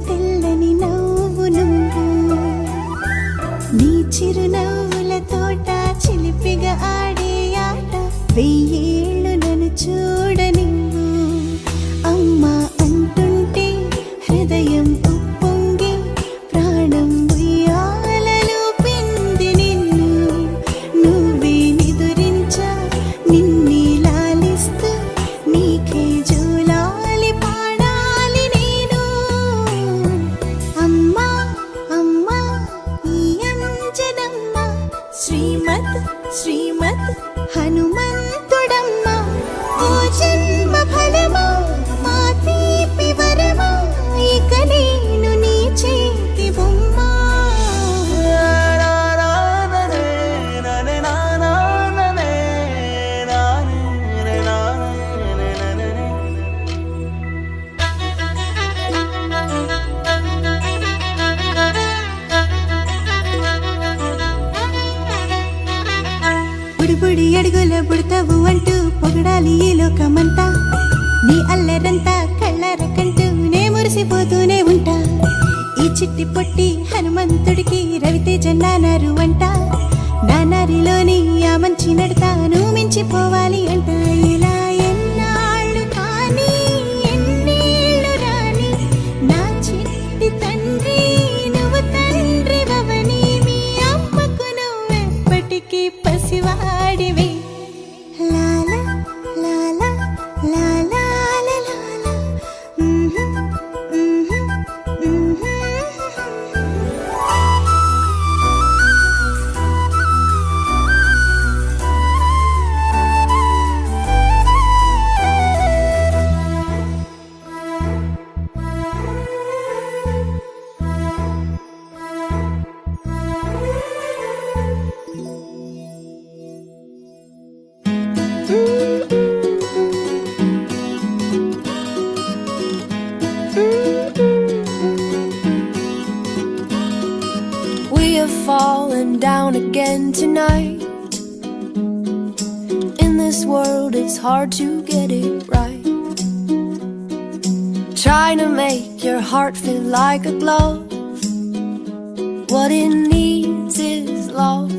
తెల్లని నవ్వు నువ్వు నీ చిరునవ్వుల తోట చిలిపిగా ఆడే ఆట వెయ్యేళ్ళు నన్ను చూడనివ్వు అమ్మా అంటుంటే హృదయం ఉప్పొంగి ప్రాణం ఉయ్యాలలో పింది నిన్ను నువ్వే నిదురించా నిన్నే లాలిస్తూ నీకే జోలాలి పాడాలి నేను అమ్మా అమ్మా ఈ అంజనమ్మ శ్రీమత్ శ్రీమత్ హనుమంతుడమ్మ ఓ జన్మ ఫలమా మా తీపి వరమా ఇక నేను నీ చేతి బొమ్మ బుడి అడుగుల బుడతావు అంటూ పొగడాలి ఈ లోకమంతా నీ అల్లరంతా కళ్ళారకంటూ నే మురిసిపోతూనే ఉంటా ఈ చిట్టి పొట్టి హనుమంతుడికి రవితేజ నానారు అంట నానారిలోని ఆ మంచి నడతాను మించిపోవాలి అంట ఇలా ఎన్నాళ్ళు కానీ ఎన్నేళ్ళు రాని నా చిట్టి తండ్రి నువ్వు తండ్రి వవని మీ అమ్మకు నువ్వెప్పటికీ పసివాడివి లాలా లాలా లాలా లాలా We have fallen down again tonight. In this world it's hard to get it right. Trying to make your heart feel like a glove. What it needs is love.